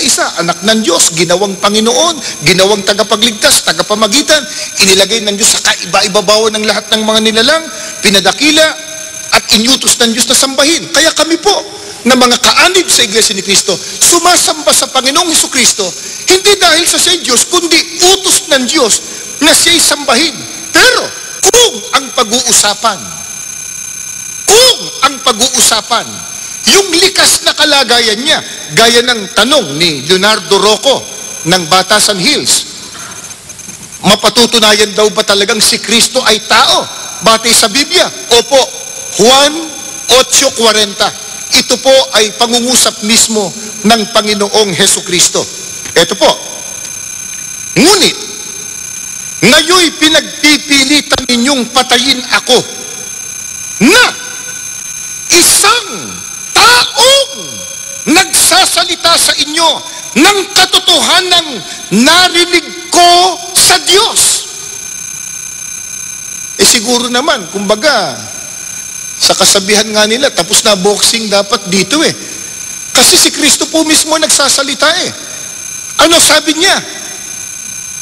kaisa-isa, anak ng Diyos, ginawang Panginoon, ginawang tagapagligtas, tagapamagitan, inilagay ng Diyos sa kaiba-ibabawan ng lahat ng mga nilalang, pinadakila at inyutos ng Diyos na sambahin. Kaya kami po, na mga kaanib sa Iglesia ni Cristo, sumasamba sa Panginoong Hesukristo, hindi dahil sa siya'y Diyos, kundi utos ng Diyos na siya'y sambahin. Pero, kung ang pag-uusapan, yung likas na kalagayan niya, gaya ng tanong ni Leonardo Rocco ng Batasan Hills, mapatutunayan daw ba talagang si Kristo ay tao? Batay sa Biblia? Opo, Juan 8:40. Ito po ay pangungusap mismo ng Panginoong Hesukristo. Ito po. Ngunit, ngayoy pinagpipilitan ninyong patayin ako na isang taong nagsasalita sa inyo ng katotohanang narinig ko sa Diyos. Siguro naman, kumbaga, sa kasabihan nga nila, tapos na boxing dapat dito Kasi si Kristo po mismo nagsasalita Ano sabi niya?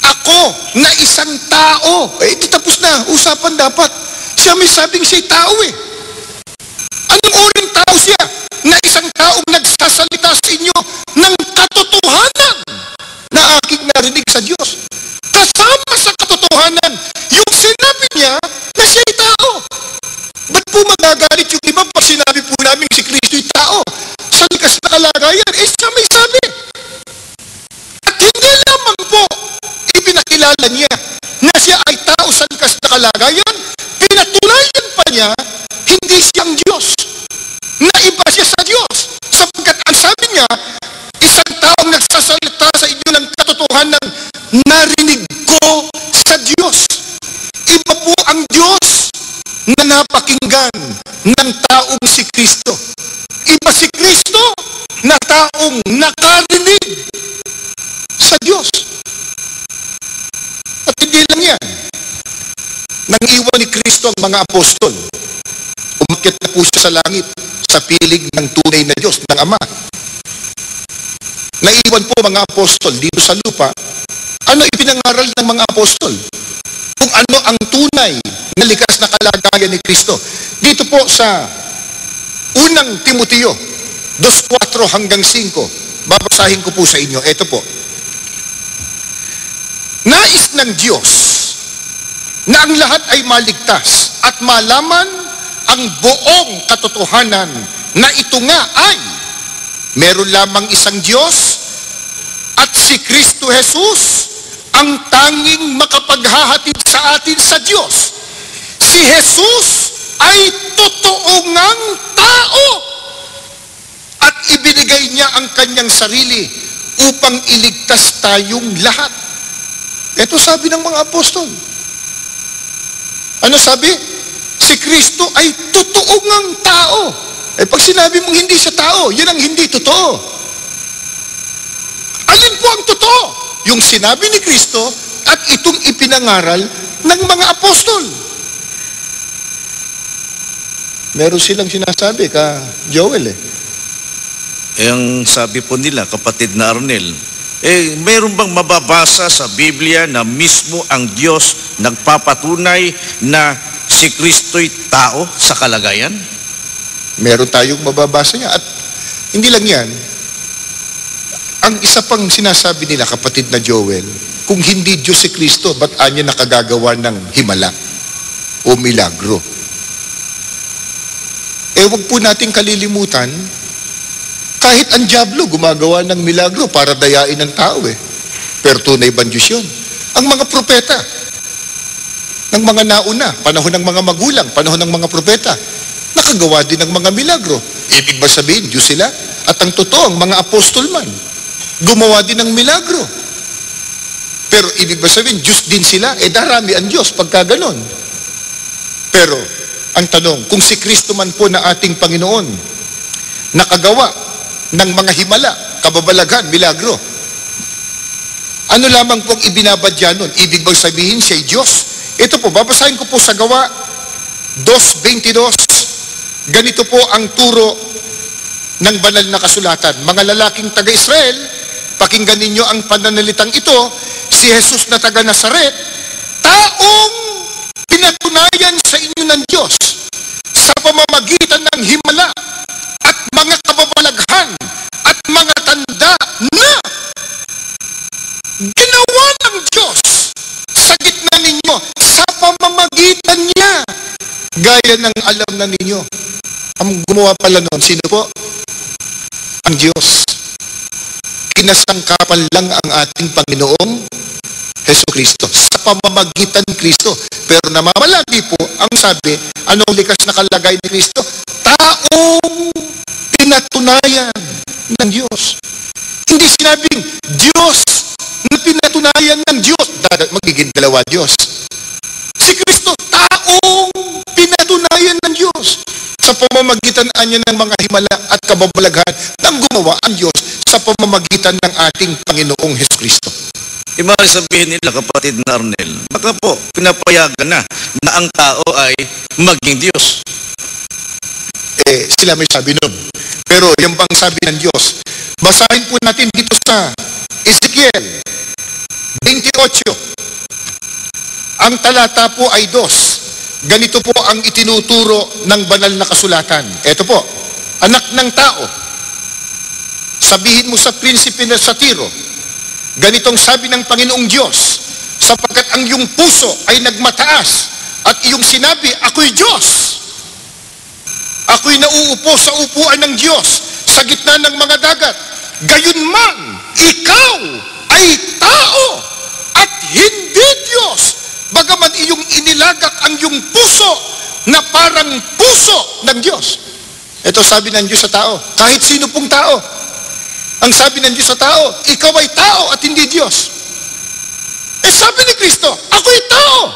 Ako na isang tao. Di tapos na, usapan dapat. Siya may sabing siya'y tao Anong uring tao siya? Na isang taong nagsasalita sa inyo ng katotohanan na aking narinig sa Diyos. Kasama sa katotohanan, yung sinabi niya na siya'y tao. Ba't po magagalit yung iba pag sinabi po namin si Kristo'y tao? Sa likas na kalagayan, siya may sabi. At hindi lamang po ipinakilala niya na siya ay tao sa likas na kalagayan, pinatunayan pa niya, hindi siyang Diyos. Na iba siya sa Diyos. Sapagkat ang sabi niya, isang taong nagsasalita sa inyo ng katotohanan, narinig ko sa Diyos. Iba po ang Diyos na napakinggan ng taong si Kristo. Iba si Kristo na taong nakarinig sa Diyos. At hindi lang yan. Nang iwan ni Kristo ang mga apostol, umakyat na po siya sa langit sa piling ng tunay na Diyos, ng Ama. Naiwan po mga apostol dito sa lupa. Ano ipinangaral ng mga apostol? Kung ano ang tunay na likas na kalagayan ni Kristo. Dito po sa unang Timoteo 2:4 hanggang 5, babasahin ko po sa inyo. Ito po. Nais ng Diyos na ang lahat ay maligtas at malaman ang buong katotohanan na ito nga ay meron lamang isang Diyos at si Kristo Jesus ang tanging makapaghahatid sa atin sa Diyos. Si Jesus ay totoo ngang tao at ibinigay niya ang kanyang sarili upang iligtas tayong lahat. Ito sabi ng mga apostol. Ano sabi? Si Kristo ay totoo ngang tao. Pag sinabi mong hindi siya tao, yun ang hindi totoo. Alin po ang totoo? Yung sinabi ni Kristo at itong ipinangaral ng mga apostol. Meron silang sinasabi ka, Joel ang sabi po nila, kapatid na Arnel, mayroon bang mababasa sa Biblia na mismo ang Diyos nagpapatunay na si Kristo'y tao sa kalagayan? Meron tayong mababasa niya. At hindi lang yan. Ang isa pang sinasabi nila, kapatid na Joel, kung hindi Diyos si Kristo, ba't anya nakagagawa ng himala o milagro? Huwag po nating kalilimutan, kahit ang dyablo gumagawa ng milagro para dayain ng tao Pero tunay ba Diyos yun? Ang mga propeta, ng mga nauna, panahon ng mga magulang, panahon ng mga propeta, nakagawa din ng mga milagro. Ibig ba sabihin, Diyos sila? At ang totoo, ang mga apostol man, gumawa din ng milagro. Pero ibig ba sabihin, Diyos din sila? Darami ang Diyos pagka ganon. Pero, ang tanong, kung si Kristo man po na ating Panginoon, nakagawa ng mga himala, kababalaghan, milagro, ano lamang pong ibinabadya nun? Ibig bang sabihin siya'y Diyos? Ito po, babasahin ko po sa Gawa 2:22. Ganito po ang turo ng banal na kasulatan. Mga lalaking taga-Israel, Pakinggan ninyo ang pananalitang ito, si Jesus na taga Nazaret, taong pinatunayan sa inyo ng Diyos sa pamamagitan ng himala at mga kababalaghan at mga tanda na ginawa ng Diyos sa gitna ninyo sa pamamagitan niya. Gaya ng alam na ninyo. Ang gumawa pala noon, sino po? Ang Diyos. Kinasangkapan lang ang ating Panginoong Jesucristo sa pamamagitan ni Kristo. Pero namamalagi po, ang sabi, anong likas na kalagay ni Kristo? Taong pinatunayan ng Diyos. Hindi sinabing Diyos na pinatunayan ng Diyos. Magiging dalawa Diyos. Si Kristo, taong pinatunayan ng Diyos sa pamamagitan niya ng mga himala at kababalaghan ng gumawa ang Diyos sa pamamagitan ng ating Panginoong Jesucristo. Imari sabihin nila, kapatid na Arnel, baka po pinapayagan na ang tao ay maging Diyos. Sila may sabi nun. Pero yung bang sabi ng Diyos, basahin po natin dito sa Ezekiel 28. Ang talata po ay 2. Ganito po ang itinuturo ng banal na kasulatan. Ito po, anak ng tao, sabihin mo sa prinsipe na sa Tiro, ganitong sabi ng Panginoong Diyos, sapagkat ang iyong puso ay nagmataas at iyong sinabi, ako'y Diyos. Ako'y nauupo sa upuan ng Diyos sa gitna ng mga dagat. Gayunman, ikaw ay tao at hindi Diyos. Bagaman iyong inilagak ang iyong puso na parang puso ng Diyos. Ito sabi ng Diyos sa tao, kahit sino pong tao. Ang sabi ng Diyos sa tao, ikaw ay tao at hindi Diyos. Sabi ni Kristo, ako'y tao.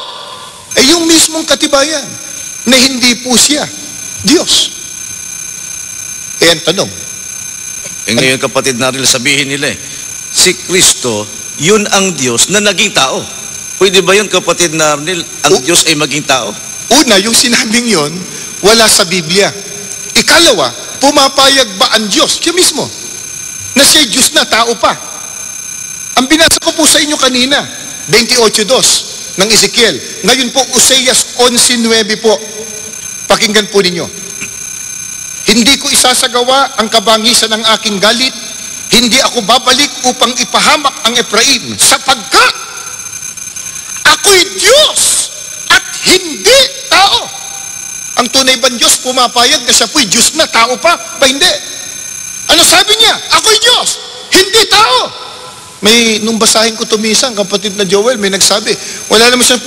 Yung mismong katibayan na hindi po siya Diyos. Ang tanong. Ngayon kapatid na rin sabihin nila si Kristo, yun ang Diyos na naging tao. Pwede ba yun kapatid na Arnel, ang Diyos ay maging tao? Una, yung sinabing yun, wala sa Biblia. Ikalawa, pumapayag ba ang Diyos? Siya mismo. Na siya Diyos na, tao pa. Ang binasa ko po sa inyo kanina, 28:2 ng Ezekiel. Ngayon po, Oseas 11:9 po. Pakinggan po ninyo. Hindi ko isasagawa ang kabangisan ng aking galit. Hindi ako babalik upang ipahamak ang Ephraim. Sapagkat ako'y Diyos at hindi tao. Ang tunay bang Diyos pumapayag na siya po'y Diyos na, tao pa? Ba hindi? Ano sabi niya? Ako'y Diyos, hindi tao. Nung basahin ko tumisang, kapatid na Joel, may nagsabi, wala naman siya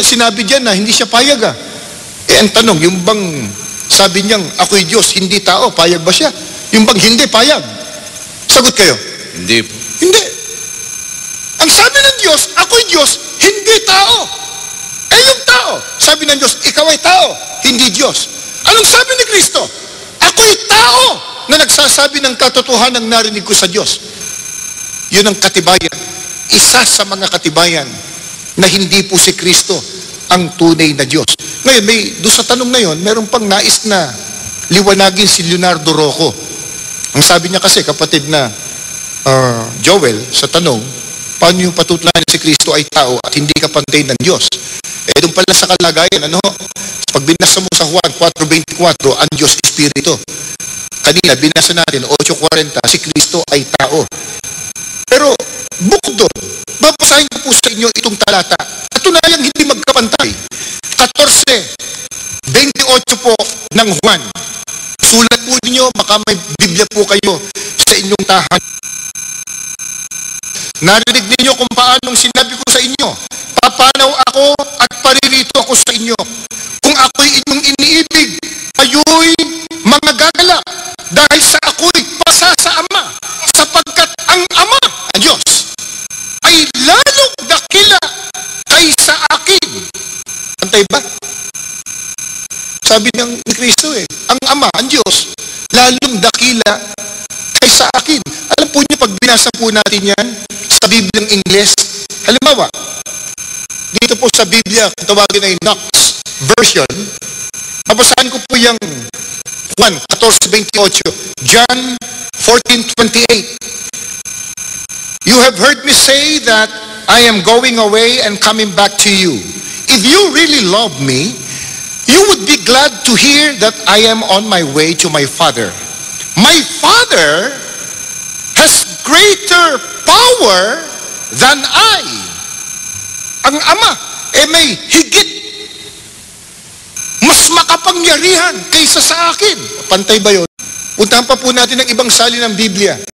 sinabi diyan na hindi siya payag ah. Ang tanong, yung bang sabi niyang, ako'y Diyos, hindi tao, payag ba siya? Yung bang hindi payag? Sagot kayo. Hindi po. Hindi. Ang sabi ng Diyos, ako'y Diyos, hindi tao. Yung tao, sabi ng Diyos, ikaw ay tao, hindi Diyos. Anong sabi ni Kristo? Ako'y tao na nagsasabi ng katotohanan ng narinig ko sa Diyos. Yun ang katibayan. Isa sa mga katibayan na hindi po si Kristo ang tunay na Diyos. Ngayon, doon sa tanong na yun, meron pang nais na liwanagin si Leonardo Rocco. Ang sabi niya kasi, kapatid na Joel, sa tanong, paano yung patutunayan si Kristo ay tao at hindi ka pantay ng Diyos? Doon pala sa kalagayan, pag binasa mo sa Juan 4:24, ang Diyos Espiritu. Kanina, binasa natin, 8:40, si Kristo ay tao. Pero, bukod doon, babasahin ko po sa inyo itong talata. At tunayang hindi magkapantay. 14:28 po ng Juan. Sulat po ninyo, baka may Biblia po kayo sa inyong tahan. Narinig ninyo kung paanong sinabi ko sa inyo, papanaw ako at paririto ako sa inyo. Kung ako'y inyong iniibig, kayo'y mga gagalak dahil sa ako'y pasa sa Ama, sapagkat ang Ama, ang Diyos, ay lalong dakila kaysa akin. Antay ba? Sabi ng Kristo ang Ama, ang Diyos, lalong dakila kaysa akin. Alam po niyo, pag binasa po natin yan sa Bibliang Ingles, halimbawa, dito po sa Biblia, kung tawagin ay Knox version, mabasahan ko po yung Juan 14:28, John 14:28. You have heard me say that I am going away and coming back to you. If you really love me, you would be glad to hear that I am on my way to my Father. My Father has greater power than I. Ang Ama, may higit, mas makapangyarihan kaysa sa akin. Pantay ba yun? Puntahan pa po natin ang ibang salin ng Biblia.